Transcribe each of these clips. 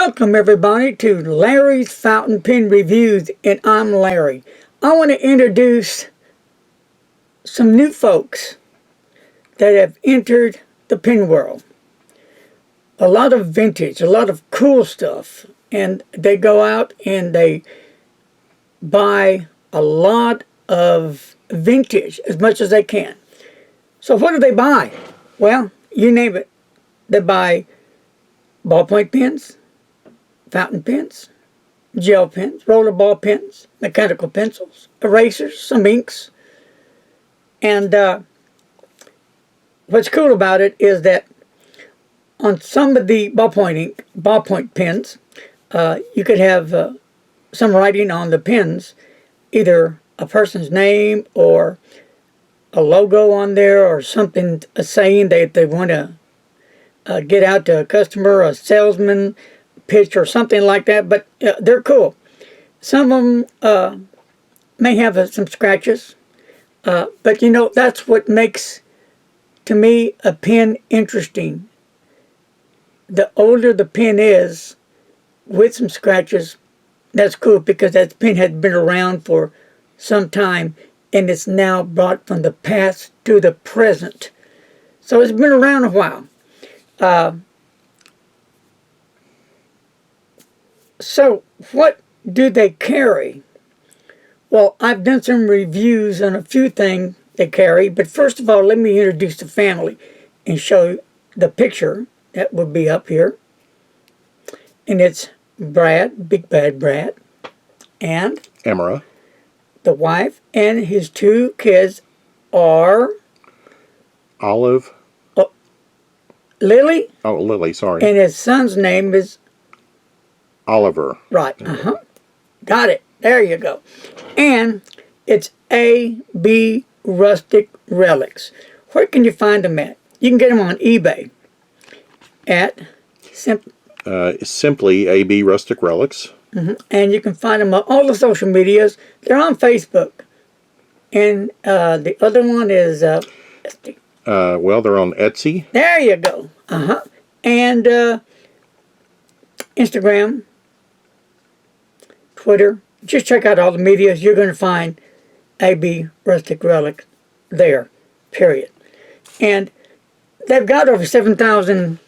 Welcome everybody to Larry's Fountain Pen Reviews, and I'm Larry. I want to introduce some new folks that have entered the pen world. A lot of vintage, a lot of cool stuff, and they go out and they buy a lot of vintage as much as they can. So what do they buy? Well, you name it. They buy ballpoint pens, fountain pens, gel pens, roller ball pens, mechanical pencils, erasers, some inks. And what's cool about it is that on some of the ballpoint pens, you could have some writing on the pens, either a person's name or a logo on there or something, a saying that they want to get out to a customer, a salesman, pitch or something like that, but they're cool. Some of them may have some scratches, but you know, that's what makes, to me, a pen interesting. The older the pen is with some scratches, that's cool because that pen had been around for some time and it's now brought from the past to the present. So it's been around a while. So what do they carry? Well, I've done some reviews on a few things they carry, but first of all, let me introduce the family and show the picture that will be up here. And it's Brad, Big Bad Brad, and Emera, the wife, and his two kids are Olive. Lily. Oh, Lily, sorry. And his son's name is Oliver. Right. Got it. There you go. And it's AB Rustic Relics. Where can you find them at? You can get them on eBay at Simply AB Rustic Relics. And you can find them on all the social medias. They're on Facebook. And the other one is Well, they're on Etsy. there you go. And Instagram, Twitter. Just check out all the medias. You're going to find AB Rustic Relics there, period. And they've got over 7,000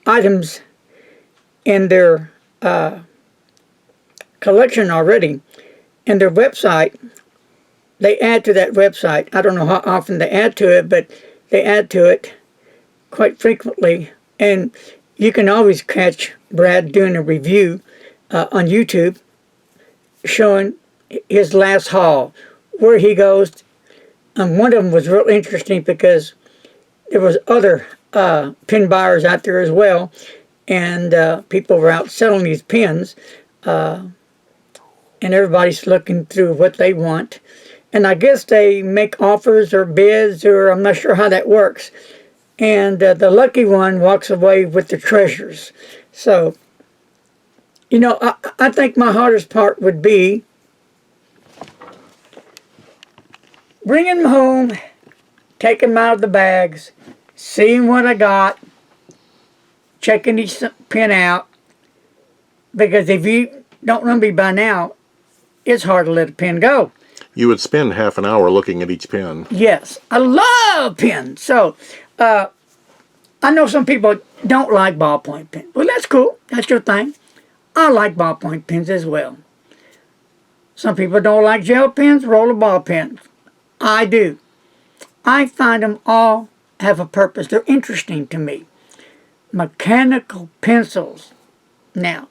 items in their collection already. And their website, they add to that website. I don't know how often they add to it, but they add to it quite frequently. And you can always catch Brad doing a review on YouTube showing his last haul, where he goes. And one of them was real interesting because there was other pen buyers out there as well, and people were out selling these pens, and everybody's looking through what they want. And I guess they make offers or bids, or I'm not sure how that works. And the lucky one walks away with the treasures. So, you know, I think my hardest part would be bringing them home, taking them out of the bags, seeing what I got, checking each pen out. Because if you don't know me by now, it's hard to let a pen go. You would spend half an hour looking at each pen. Yes, I love pens. So, I know some people don't like ballpoint pens. Well, that's cool. That's your thing. I like ballpoint pens as well. Some people don't like gel pens, roller ball pens. I do. I find them all have a purpose. They're interesting to me. Mechanical pencils. Now,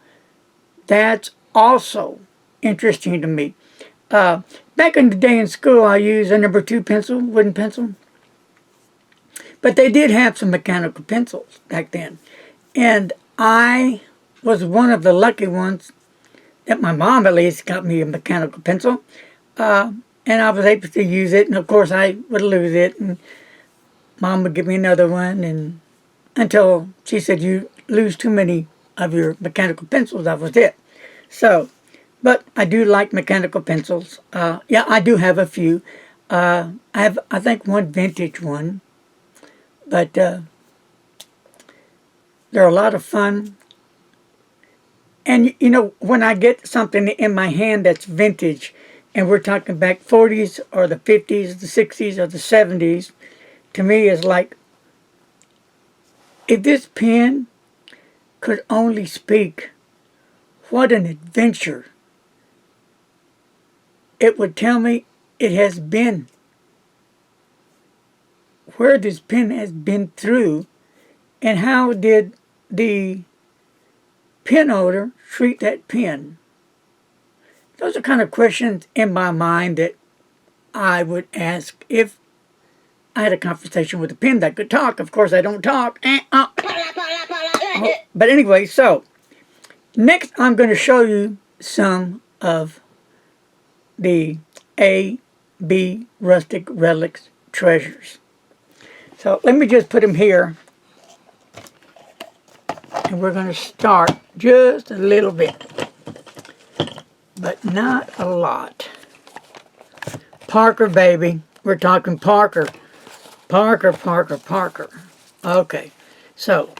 that's also interesting to me. Back in the day in school, I used a number 2 pencil, wooden pencil. But they did have some mechanical pencils back then. And I was one of the lucky ones that my mom at least got me a mechanical pencil. And I was able to use it. And of course I would lose it. And Mom would give me another one. And until she said, you lose too many of your mechanical pencils, that was it. So, but I do like mechanical pencils. Yeah, I do have a few. I have, I think, one vintage one. But They're a lot of fun. And you know, when I get something in my hand that's vintage, and we're talking back 40s or the 50s, the 60s or the 70s, to me is like, if this pen could only speak, what an adventure it would tell me it has been, where this pen has been through, and how did the pen owner treat that pen. Those are kind of questions in my mind that I would ask if I had a conversation with a pen that could talk. Of course, I don't talk. But anyway, so next I'm going to show you some of the AB Rustic Relics treasures. So let me just put them here. And we're going to start just a little bit, but not a lot. Parker, baby. We're talking Parker. Parker, Parker, Parker. Okay, so,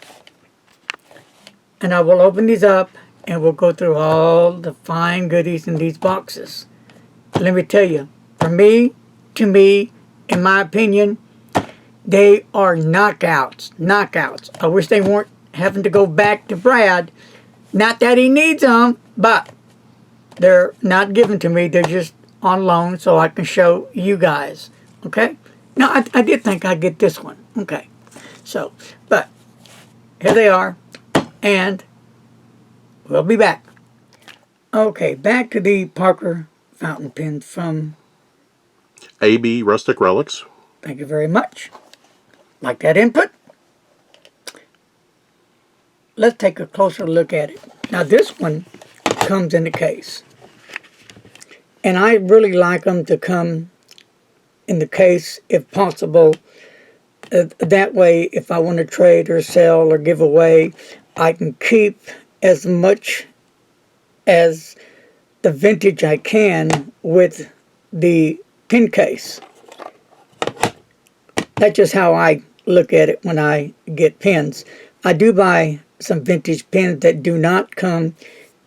and I will open these up and we'll go through all the fine goodies in these boxes. Let me tell you, for me, to me, in my opinion, they are knockouts. Knockouts. I wish they weren't having to go back to Brad. Not that he needs them, but they're not given to me. They're just on loan so I can show you guys. Okay? Now, I did think I'd get this one. Okay. So, but here they are. And we'll be back. Okay, back to the Parker fountain pen from AB Rustic Relics. Thank you very much. Like that input? Let's take a closer look at it. Now this one comes in the case. And I really like them to come in the case if possible. That way, if I want to trade or sell or give away, I can keep as much as the vintage I can with the pen case. That's just how I look at it when I get pens. I do buy some vintage pens that do not come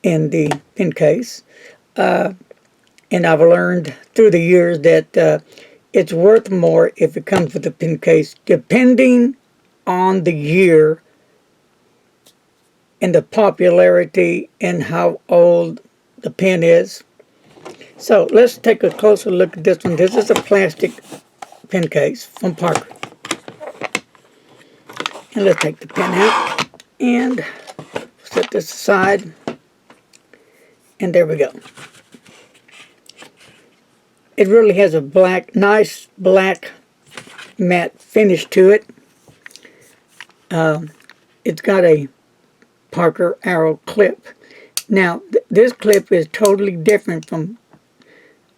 in the pen case. And I've learned through the years that it's worth more if it comes with a pen case, depending on the year and the popularity and how old the pen is. So let's take a closer look at this one. This is a plastic pen case from Parker. And let's take the pen out and set this aside. And there we go. It really has a nice black matte finish to it. It's got a Parker arrow clip. Now, this clip is totally different from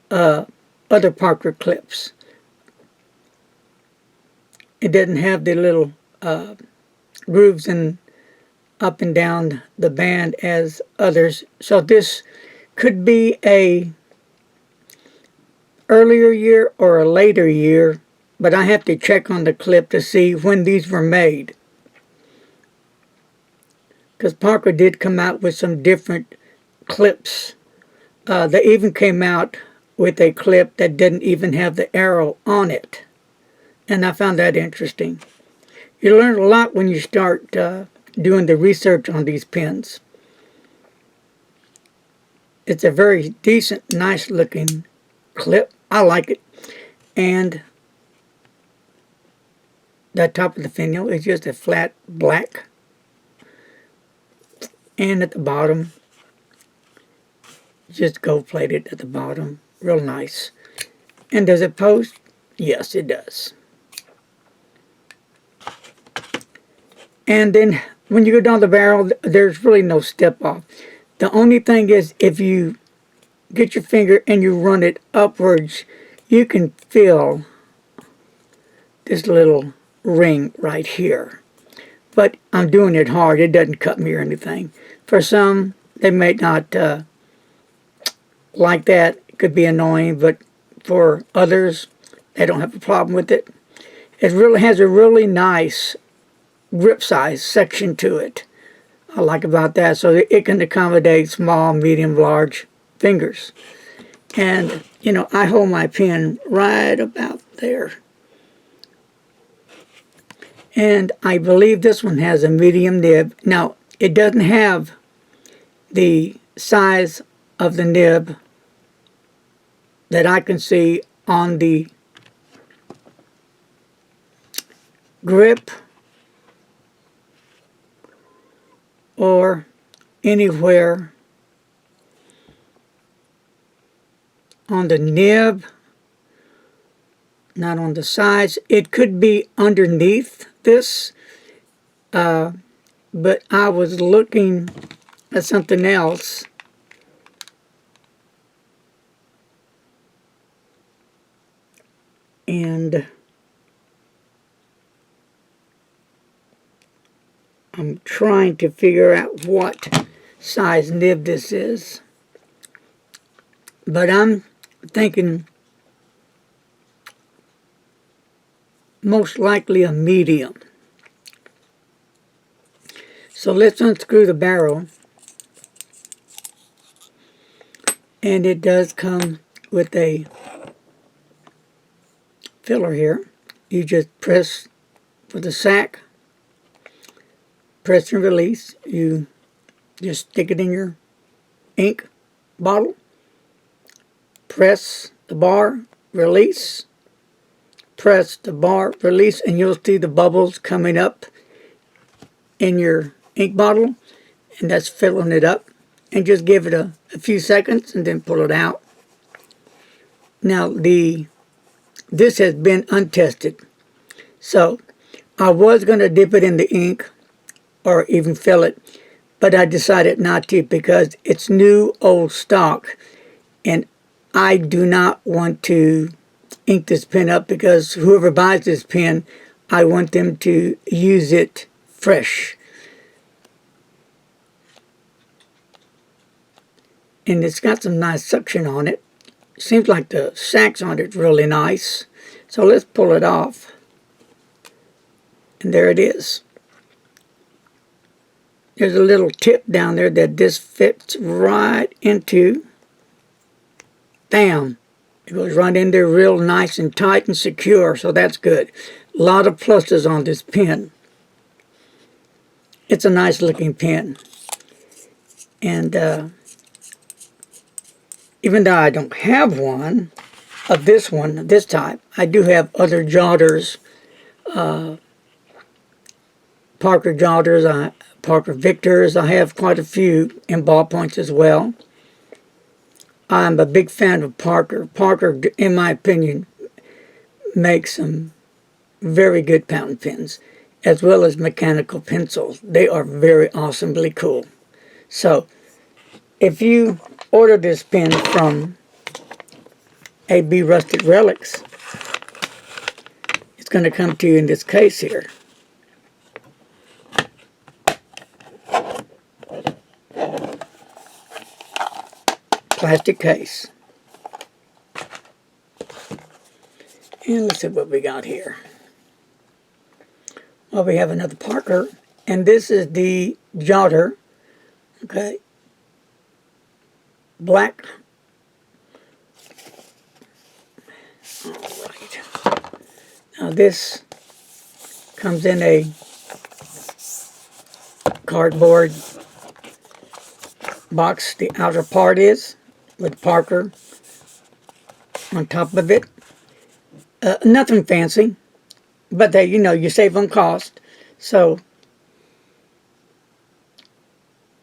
other Parker clips. It doesn't have the little grooves in up and down the band as others. So this could be a earlier year or a later year, but I have to check on the clip to see when these were made. Because Parker did come out with some different clips. They even came out with a clip that didn't even have the arrow on it. And I found that interesting. You learn a lot when you start doing the research on these pens. It's a very decent, nice looking clip. I like it. And the top of the finial is just a flat black. And at the bottom, just gold plated at the bottom. Real nice. And does it post? Yes, it does. And then when you go down the barrel, there's really no step off. The only thing is if you get your finger and you run it upwards, you can feel this little ring right here. But I'm doing it hard. It doesn't cut me or anything. For some, they may not like that. It could be annoying, but for others, they don't have a problem with it. It really has a really nice grip size section to it. I like about that, so it can accommodate small, medium, large fingers. And, you know, I hold my pen right about there. And I believe this one has a medium nib. Now, it doesn't have the size of the nib that I can see on the grip or anywhere on the nib, not on the sides. It could be underneath this, but I was looking at something else, and I'm trying to figure out what size nib this is, but I'm thinking most likely a medium. So let's unscrew the barrel, and it does come with a filler here. You just press for the sack, press and release. You just stick it in your ink bottle, press the bar, release, press the bar, release, and you'll see the bubbles coming up in your ink bottle, and that's filling it up. And just give it a few seconds and then pull it out. Now this has been untested, so I was going to dip it in the ink or even fill it, but I decided not to because it's new old stock, and I do not want to ink this pen up because whoever buys this pen, I want them to use it fresh. And it's got some nice suction on it. Seems like the sacks on it's really nice. So let's pull it off. And there it is. There's a little tip down there that this fits right into. Bam! It goes right in there real nice and tight and secure, so that's good. A lot of pluses on this pen. It's a nice looking pen. And even though I don't have one of this type, I do have other jotters, Parker jotters, Parker Victors. I have quite a few in ballpoints as well. I'm a big fan of Parker. Parker, in my opinion, makes some very good fountain pens, as well as mechanical pencils. They are very awesomely cool. So, if you order this pen from AB Rustic Relics, it's going to come to you in this case here. Plastic case. And let's see what we got here. Well, we have another Parker, and this is the jotter. Okay. Black. All right. Now this comes in a cardboard box. The outer part is with Parker on top of it. Nothing fancy, but they, you know, you save on cost. So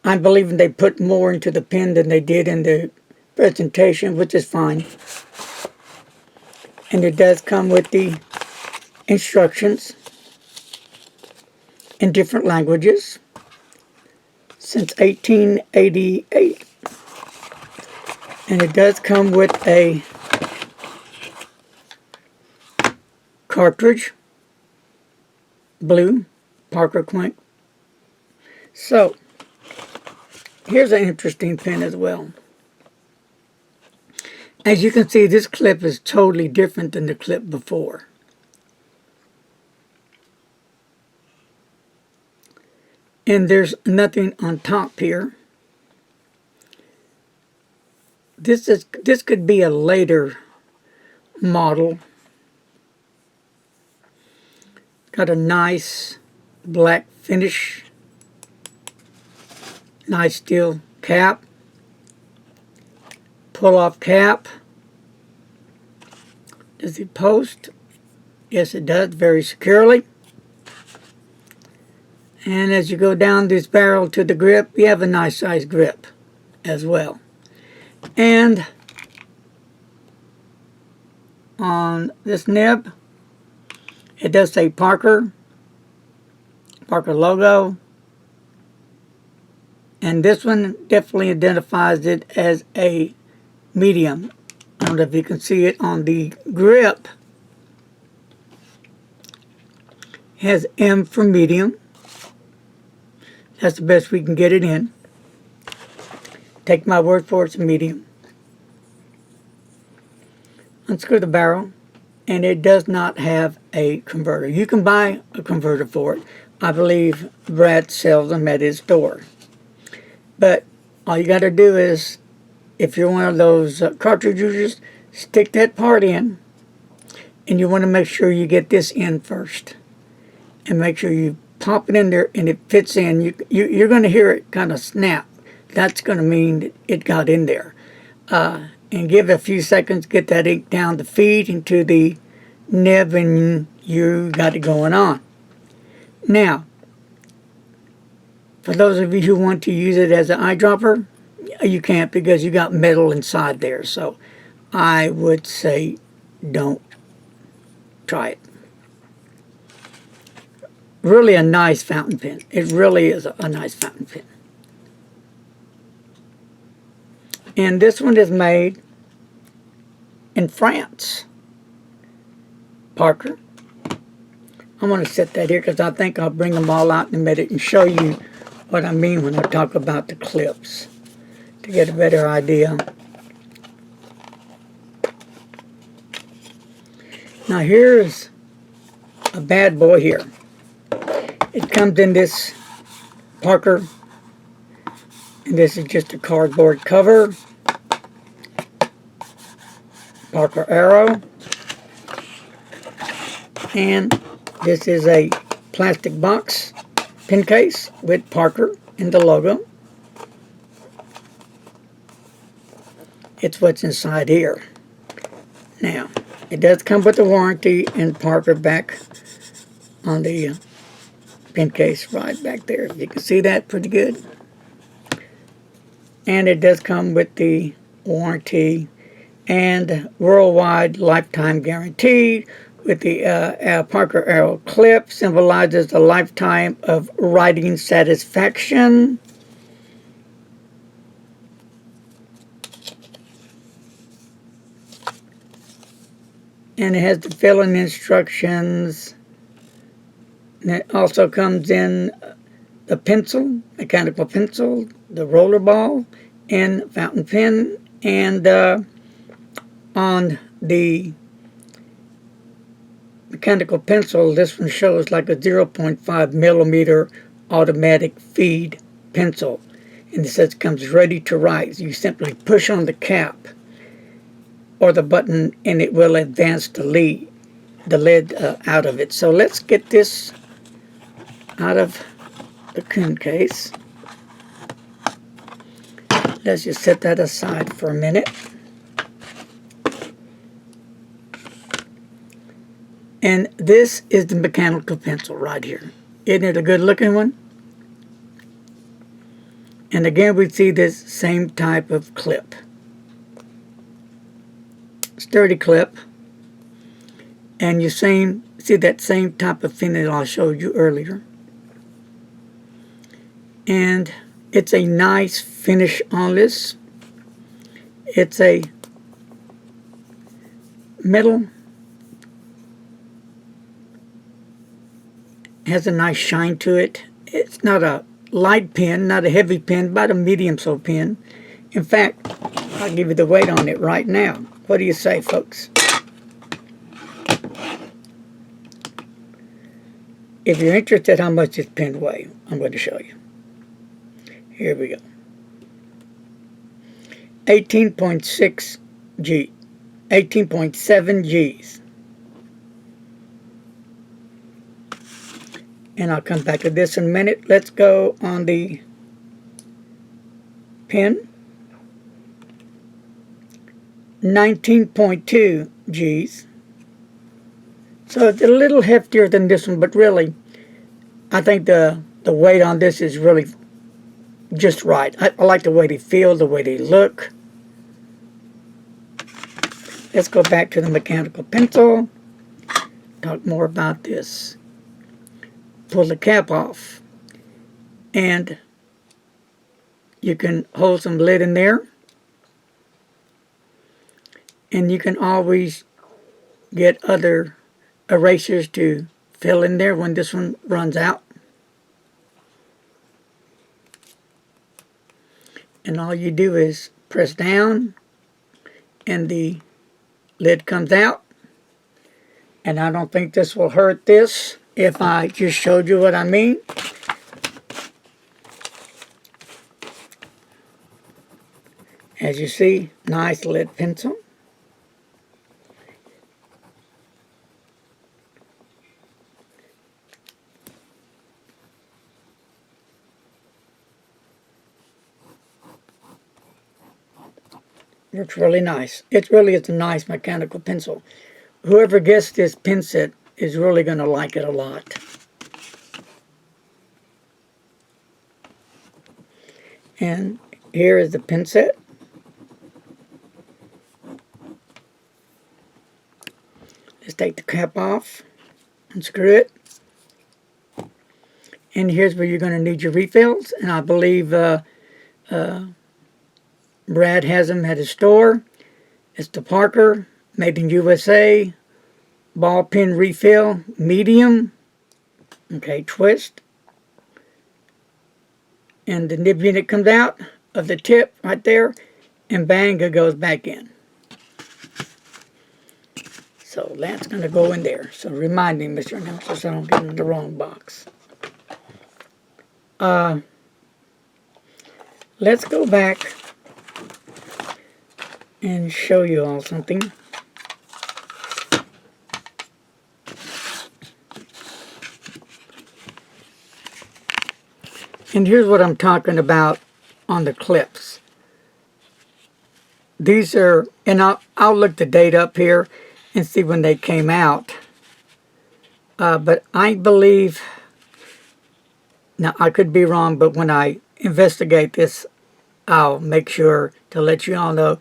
I'm believing they put more into the pen than they did in the presentation, which is fine. And it does come with the instructions in different languages since 1888. And it does come with a cartridge, blue, Parker Quink. So, here's an interesting pen as well. As you can see, this clip is totally different than the clip before. And there's nothing on top here. This could be a later model. Got a nice black finish. Nice steel cap. Pull off cap. Does it post? Yes, it does, very securely. And as you go down this barrel to the grip, you have a nice size grip as well. And on this nib, it does say Parker logo. And this one definitely identifies it as a medium. I don't know if you can see it on the grip. It has M for medium. That's the best we can get it in. Take my word for it, it's a medium. Unscrew the barrel, and it does not have a converter. You can buy a converter for it. I believe Brad sells them at his store. But all you got to do is, if you're one of those cartridge users, stick that part in, and you want to make sure you get this in first. And make sure you pop it in there and it fits in. You're going to hear it kind of snap. That's going to mean that it got in there. And give it a few seconds, get that ink down to feed into the nib, and you got it going on. Now, for those of you who want to use it as an eyedropper, you can't because you got metal inside there. So I would say don't try it. Really a nice fountain pen. It really is a nice fountain pen. And this one is made in France. Parker. I'm going to set that here because I think I'll bring them all out in a minute and show you what I mean when I talk about the clips to get a better idea. Now here's a bad boy here. It comes in this Parker, and this is just a cardboard cover. Parker Arrow. And this is a plastic box pen case with Parker and the logo. It's what's inside here. Now, it does come with a warranty and Parker back on the pen case right back there. You can see that pretty good. And it does come with the warranty and worldwide lifetime guarantee with the Parker Arrow clip. Symbolizes the lifetime of writing satisfaction. And it has the filling instructions. And it also comes in the pencil, mechanical pencil, the roller ball, and fountain pen. And on the mechanical pencil, this one shows like a 0.5 millimeter automatic feed pencil. And it says it comes ready to write. You simply push on the cap or the button and it will advance the lid out of it. So let's get this out of the pen case. Let's just set that aside for a minute. And this is the mechanical pencil right here. Isn't it a good looking one? And again, we see this same type of clip. Sturdy clip. And you see that same type of fin that I showed you earlier. And it's a nice finish on this. It's a metal. Has a nice shine to it. It's not a light pen, not a heavy pen, but a medium so pen. In fact, I'll give you the weight on it right now. What do you say, folks? if you're interested how much this pen weighs, I'm going to show you. Here we go. 18.6 G, 18.7 G's. And I'll come back to this in a minute. Let's go on the pen. 19.2 G's. So it's a little heftier than this one, but really, I think the weight on this is really just right. I like the way they feel, the way they look. Let's go back to the mechanical pencil. Talk more about this. Pull the cap off. And you can hold some lid in there. And you can always get other erasers to fill in there when this one runs out. And all you do is press down and the lid comes out. And I don't think this will hurt this if I just showed you what I mean. As you see, nice lead pencil. Looks really nice. It really is a nice mechanical pencil. Whoever gets this pen set is really going to like it a lot. And here is the pen set. Let's take the cap off, unscrew it. And here's where you're going to need your refills. And I believe Brad has them at his store. It's the Parker, made in USA, ball pen refill, medium. Okay, twist. And the nib unit comes out of the tip right there, and bang, it goes back in. So that's going to go in there. So remind me, Mr. Announcer, so I don't get in the wrong box. Let's go back and show you all something. And here's what I'm talking about on the clips. These are, and I'll look the date up here and see when they came out. But I believe, now I could be wrong, but when I investigate this, I'll make sure to let you all know.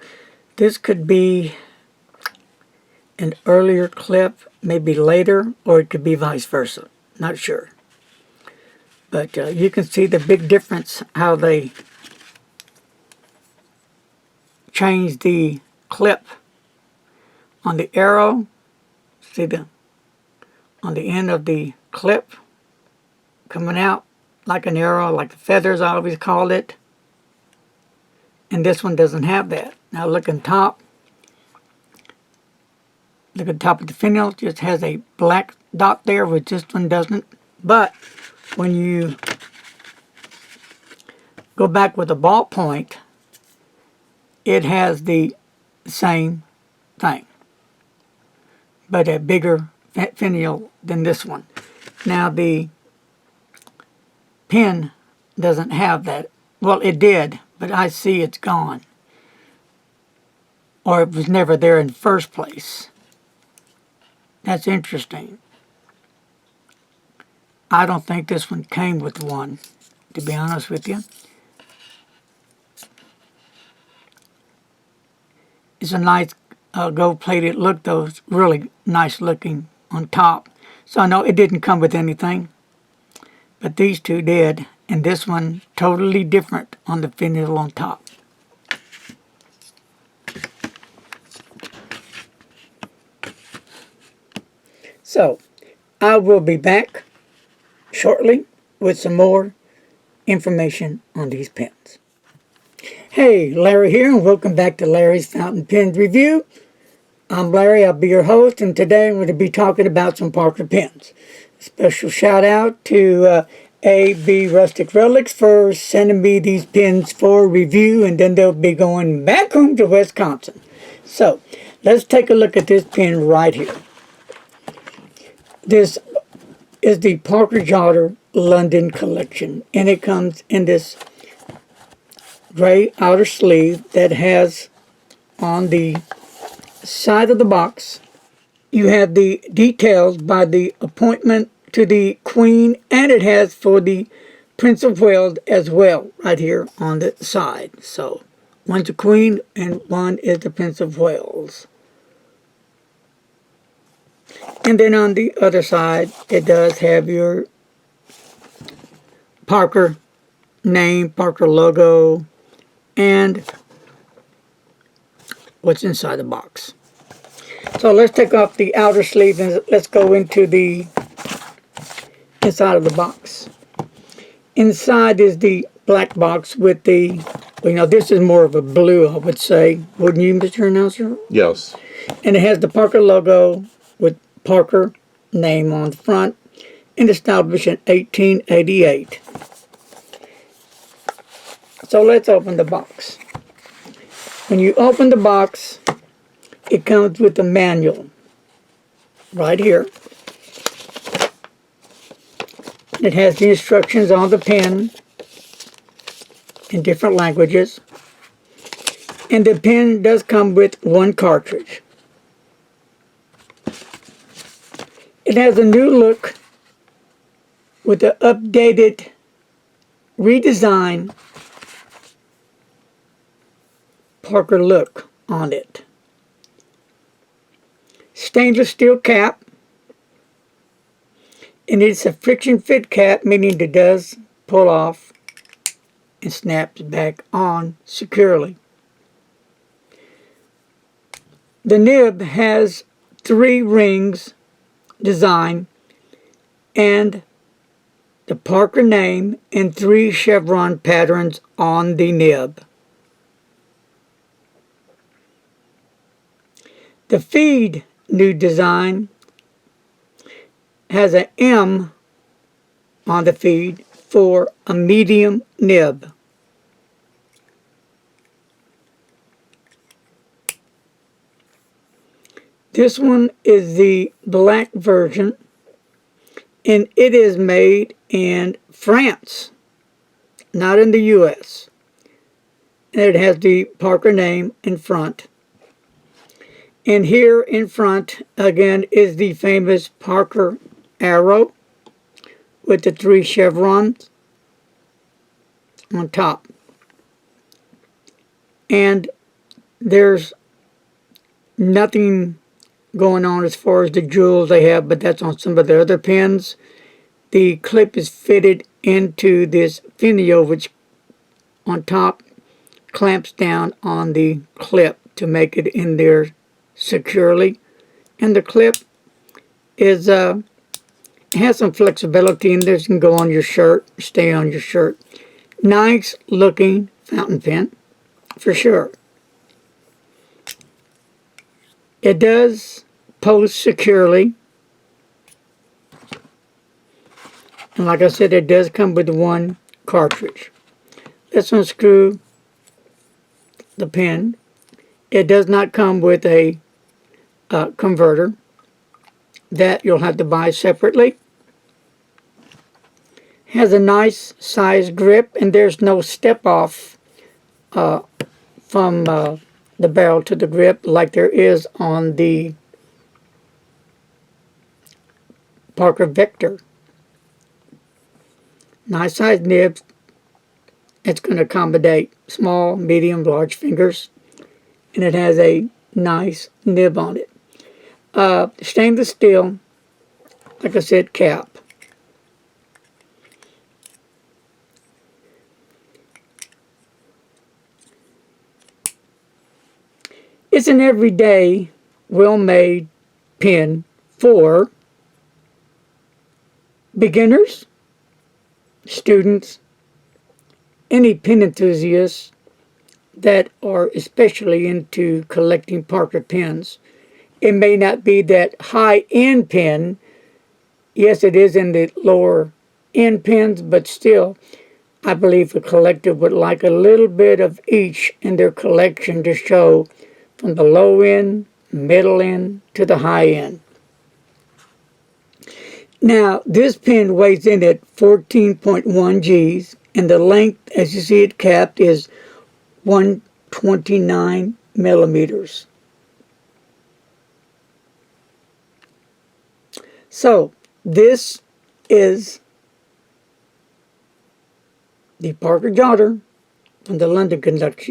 This could be an earlier clip, maybe later, or it could be vice versa. Not sure. But you can see the big difference, how they changed the clip on the arrow. See on the end of the clip coming out like an arrow, like the feathers I always called it. And this one doesn't have that. Now look on top. Look at the top of the finial. Just has a black dot there, which this one doesn't. But when you go back with a ballpoint, it has the same thing, but a bigger finial than this one. Now the pen doesn't have that. Well, it did, but I see it's gone. Or it was never there in the first place. That's interesting. I don't think this one came with one, to be honest with you. It's a nice gold-plated look, though. It's really nice looking on top. So I know it didn't come with anything, but these two did. And this one totally different on the finial on top. So I will be back shortly with some more information on these pens. Hey, Larry here, and welcome back to Larry's Fountain Pens Review. I'm Larry, I'll be your host, and today I'm going to be talking about some Parker pens. Special shout out to AB Rustic Relics for sending me these pins for review, and then they'll be going back home to Wisconsin. So, let's take a look at this pin right here. This is the Portage London collection, and it comes in this gray outer sleeve that has on the side of the box, you have the details by the appointment to the Queen, and it has for the Prince of Wales as well, right here on the side. So, one's the Queen and one is the Prince of Wales. And then on the other side, it does have your Parker name, Parker logo, and what's inside the box. So let's take off the outer sleeve and let's go into the inside of the box. Inside is the black box with the, well, you know, this is more of a blue, I would say. Wouldn't you, Mr. Announcer? Yes. And it has the Parker logo with Parker name on the front, and established in 1888. So let's open the box. When you open the box, it comes with a manual right here. It has the instructions on the pen in different languages. And the pen does come with one cartridge. It has a new look with an updated, redesigned Parker look on it. Stainless steel cap, and it's a friction fit cap, meaning it does pull off and snaps back on securely. The nib has 3 rings design and the Parker name and 3 chevron patterns on the nib. The feed new design has an M on the feed for a medium nib. This one is the black version, and it is made in France, not in the US. And it has the Parker name in front. And here in front, again, is the famous Parker arrow with the 3 chevrons on top. And there's nothing going on as far as the jewels they have, but that's on some of the other pens. The clip is fitted into this finial, which on top clamps down on the clip to make it in there securely. And the clip is has some flexibility in there. It can go on your shirt, stay on your shirt. Nice looking fountain pen for sure. It does post securely, and like I said, it does come with 1 cartridge. Let's unscrew the pen. It does not come with a converter. That you'll have to buy separately. Has a nice size grip, and there's no step off from the barrel to the grip like there is on the Parker Vector. Nice size nib. It's going to accommodate small, medium, large fingers, and it has a nice nib on it. Stainless steel, like I said, cap. It's an everyday, well-made pen for beginners, students, any pen enthusiasts that are especially into collecting Parker pens. It may not be that high-end pen Yes, it is in the lower end pins, but still, I believe a collector would like a little bit of each in their collection to show from the low end, middle end, to the high end. Now, this pin weighs in at 14.1 G's, and the length, as you see it capped, is 129 millimeters. So, this is the Parker Jotter from the London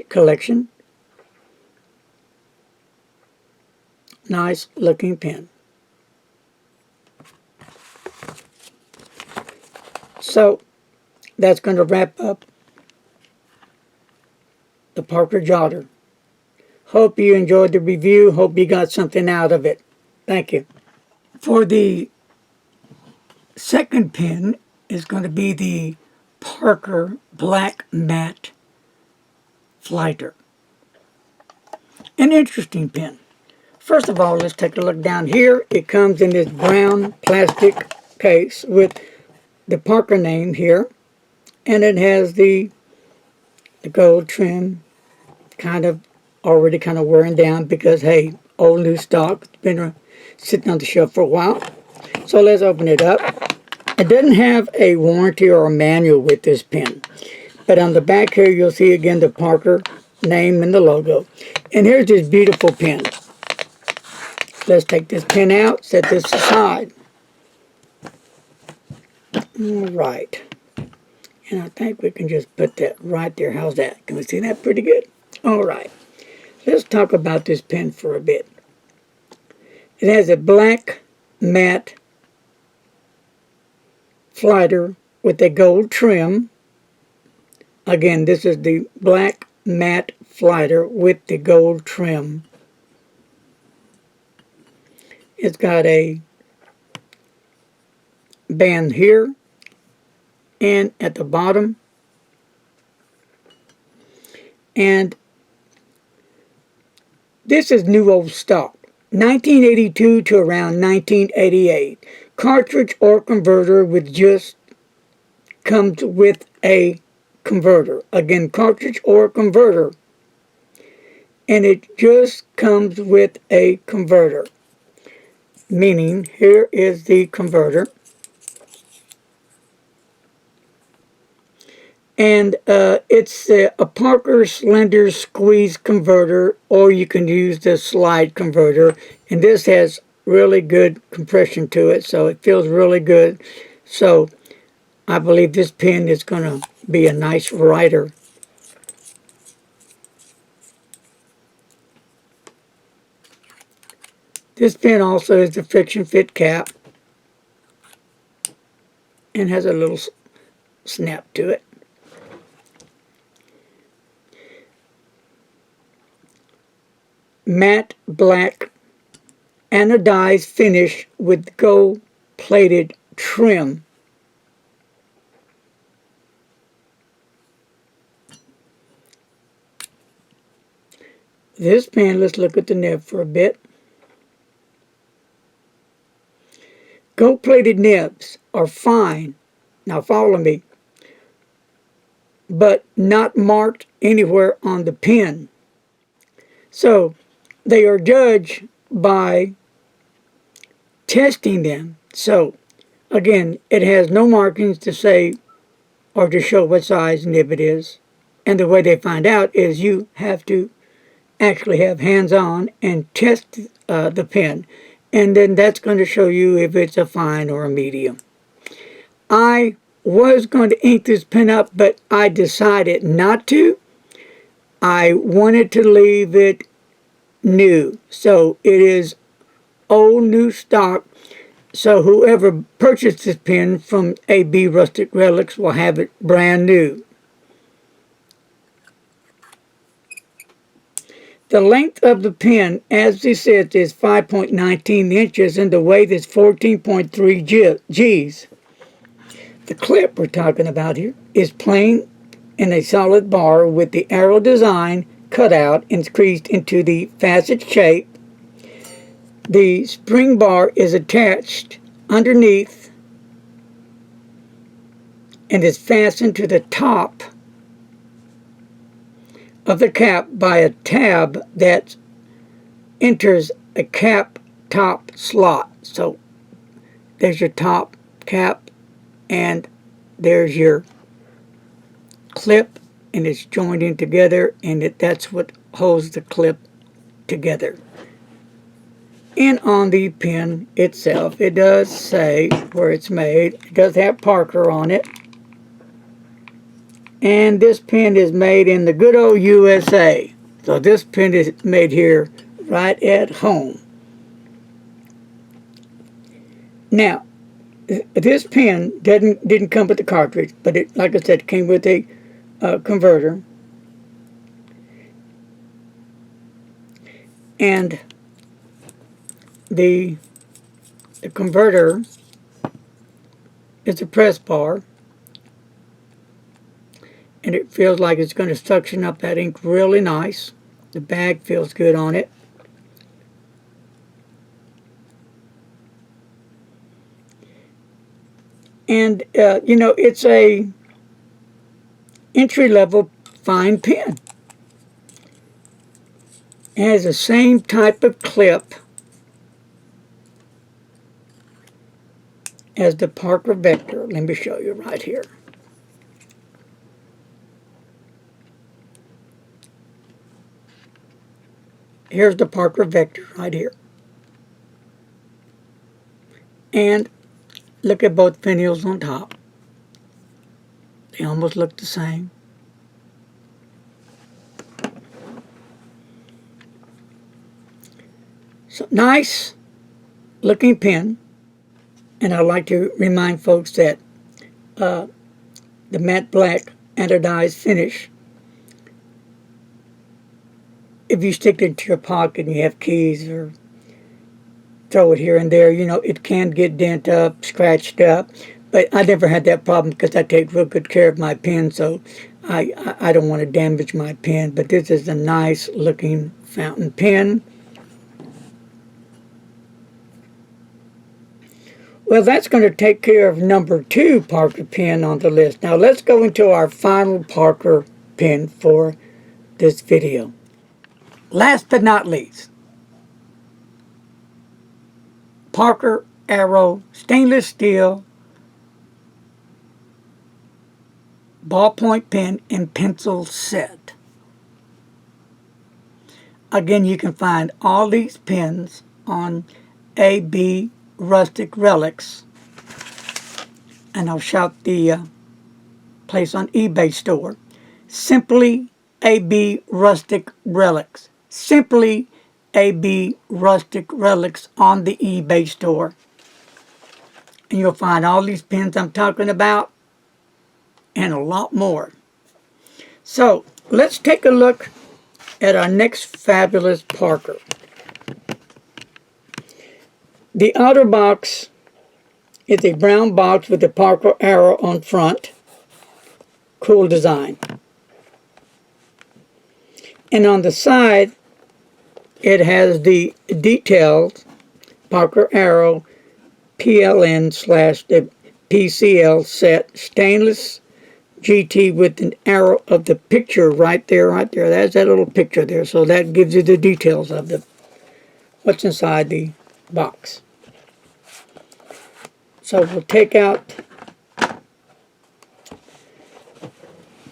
collection. Nice looking pen. So, that's going to wrap up the Parker Jotter. Hope you enjoyed the review. Hope you got something out of it. Thank you. For the second pen is going to be the Parker Black Matte Flighter. An interesting pen. First of all, let's take a look down here. It comes in this brown plastic case with the Parker name here, and it has the gold trim, already wearing down because, hey, old new stock. It's been sitting on the shelf for a while. So let's open it up. It doesn't have a warranty or a manual with this pen, but on the back here you'll see again the Parker name and the logo. And here's this beautiful pen. Let's take this pen out, set this aside. All right. And I think we can just put that right there. How's that? Can we see that pretty good? All right. Let's talk about this pen for a bit. It has a black matte flighter with a gold trim. Again, this is the black matte flighter with the gold trim. It's got a band here and at the bottom. And this is new old stock, 1982 to around 1988. Cartridge or converter with just comes with a converter. Again, cartridge or converter. And it just comes with a converter. Meaning, here is the converter. And it's a Parker Slender Squeeze converter, or you can use the slide converter. And this has really good compression to it, so it feels really good. So I believe this pen is going to be a nice writer. This pen also is the friction fit cap and has a little snap to it. Matte black anodized finish with gold plated trim. This pen, let's look at the nib for a bit. Gold-plated nibs are fine, now follow me, but not marked anywhere on the pen. So they are judged by testing them. So again, it has no markings to say or to show what size nib it is. And the way they find out is you have to actually have hands-on and test the pen. And then that's going to show you if it's a fine or a medium. I was going to ink this pen up, but I decided not to. I wanted to leave it new. So it is old new stock. So whoever purchased this pen from AB Rustic Relics will have it brand new. The length of the pen, as it says, is 5.19 inches, and the weight is 14.3 G's. The clip we're talking about here is plain in a solid bar with the arrow design cut out and creased into the facet shape. The spring bar is attached underneath and is fastened to the top of the cap by a tab that enters a cap top slot. So there's your top cap, and there's your clip, and it's joined in together, and that's what holds the clip together. And on the pen itself, it does say where it's made. It does have Parker on it. And this pen is made in the good old USA. So this pen is made here right at home. Now, this pen didn't come with the cartridge, but it, like I said, came with a converter. And the converter is a press bar, and it feels like it's going to suction up that ink really nice. The bag feels good on it. And you know, it's a entry-level fine pen. It has the same type of clip as the Parker Vector. Let me show you right here. Here's the Parker Vector right here. And look at both finials on top. They almost look the same. So nice looking pen. And I'd like to remind folks that the matte black anodized finish, if you stick it into your pocket and you have keys or throw it here and there, you know, it can get dent up, scratched up. But I never had that problem because I take real good care of my pen, so I don't want to damage my pen. But this is a nice looking fountain pen. Well, that's going to take care of number 2 Parker pen on the list. Now let's go into our final Parker pen for this video. Last but not least, Parker Arrow stainless steel ballpoint pen and pencil set. Again, you can find all these pens on AB Rustic Relics, and I'll shout the place on eBay store. Simply AB Rustic Relics. Simply AB Rustic Relics on the eBay store. And you'll find all these pens I'm talking about and a lot more. So let's take a look at our next fabulous Parker. The outer box is a brown box with a Parker arrow on front. Cool design. And on the side, it has the detailed Parker arrow PLN / the PCL set stainless GT with an arrow of the picture right there. There's that little picture there. So that gives you the details of what's inside the box. So we'll take out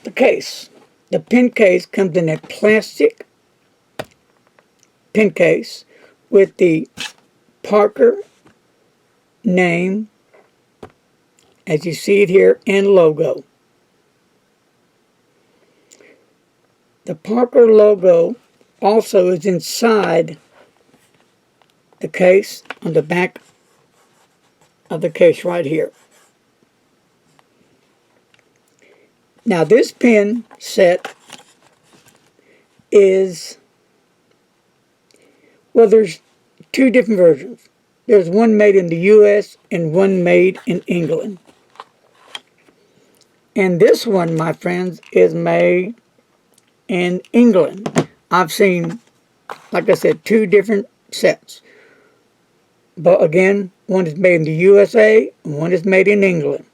the case. The pen case comes in a plastic pen case with the Parker name, as you see it here, and logo. The Parker logo also is inside the case on the back of the case right here. Now this pen set is, well, there's 2 different versions. There's one made in the US and one made in England. And this one, my friends, is made in England. I've seen, like I said, 2 different sets. But again, one is made in the USA and one is made in England.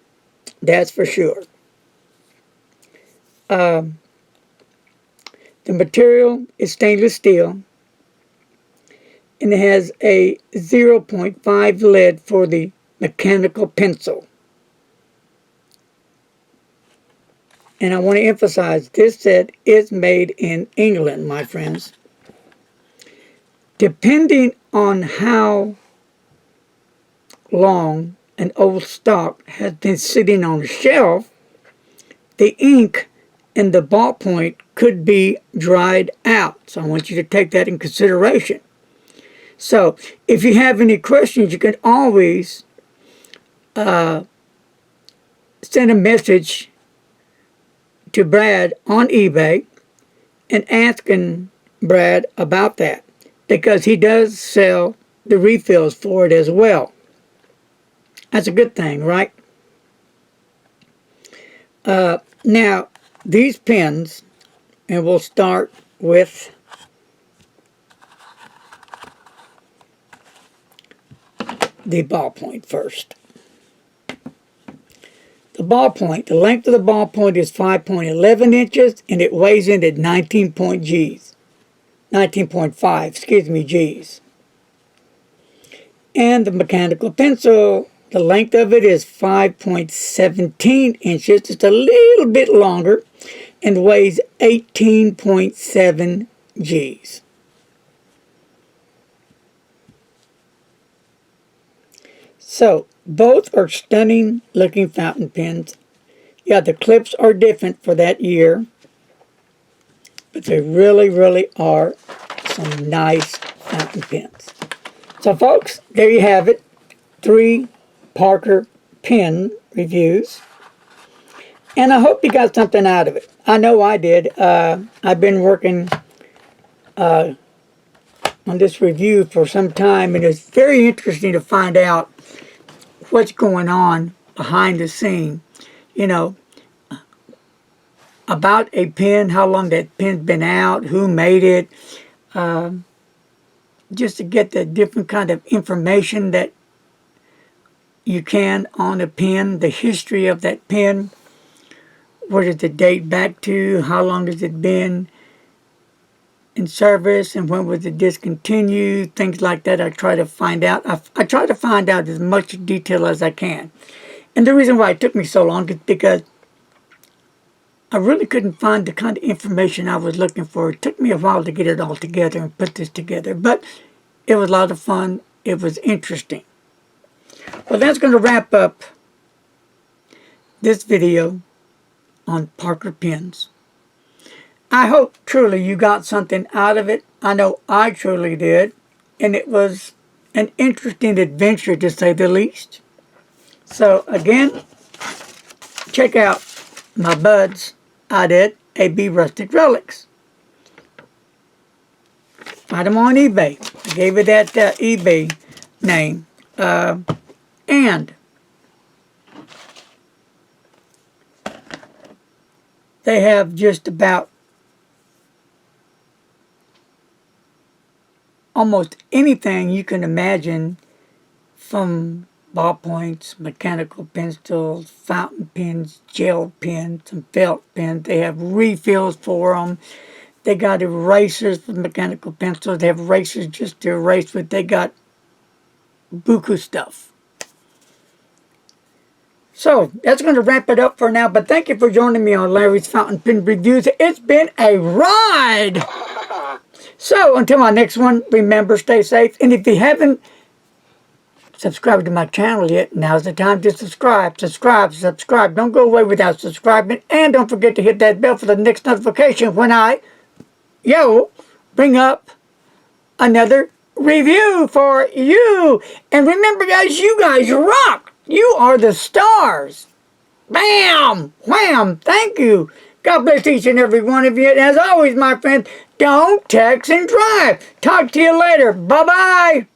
That's for sure. The material is stainless steel, and it has a 0.5 lead for the mechanical pencil. And I want to emphasize, this set is made in England, my friends. Depending on how long an old stock has been sitting on a shelf, the ink in the ballpoint could be dried out. So I want you to take that in consideration. So if you have any questions, you can always send a message to Brad on eBay and asking Brad about that, because he does sell the refills for it as well. That's a good thing, right? Now, these pens, and we'll start with the ballpoint first. The ballpoint, the length of the ballpoint is 5.11 inches, and it weighs in at 19.5 G's. And the mechanical pencil, the length of it is 5.17 inches, just a little bit longer, and weighs 18.7 G's. So, both are stunning looking fountain pens. Yeah, the clips are different for that year, but they really, really are some nice fountain pens. So folks, there you have it. 3 Parker pen reviews. And I hope you got something out of it. I know I did. I've been working on this review for some time, and it's very interesting to find out what's going on behind the scene. You know, about a pen, how long that pen's been out, who made it, just to get the different kind of information that you can on a pen, the history of that pen, where does it date back to, how long has it been in service, and when was it discontinued, things like that. I try to find out. I try to find out as much detail as I can. And the reason why it took me so long is because I really couldn't find the kind of information I was looking for. It took me a while to get it all together and put this together, but it was a lot of fun. It was interesting. Well, that's going to wrap up this video on Parker pens. I hope truly you got something out of it. I know I truly did, and it was an interesting adventure, to say the least. So again, check out my buds out at AB Rustic Relics. Find them on eBay. I gave it that eBay name. And they have just about almost anything you can imagine, from ballpoints, mechanical pencils, fountain pens, gel pens, some felt pens. They have refills for them. They got erasers for mechanical pencils. They have erasers just to erase with. They got buku stuff. So, that's going to wrap it up for now. But thank you for joining me on Larry's Fountain Pen Reviews. It's been a ride! So, until my next one, remember, stay safe. And if you haven't subscribed to my channel yet, now's the time to subscribe. Subscribe. Don't go away without subscribing. And don't forget to hit that bell for the next notification when I, bring up another review for you. And remember, guys, you guys rock. You are the stars. Bam! Wham! Thank you. God bless each and every one of you. And as always, my friends, don't text and drive. Talk to you later. Bye-bye.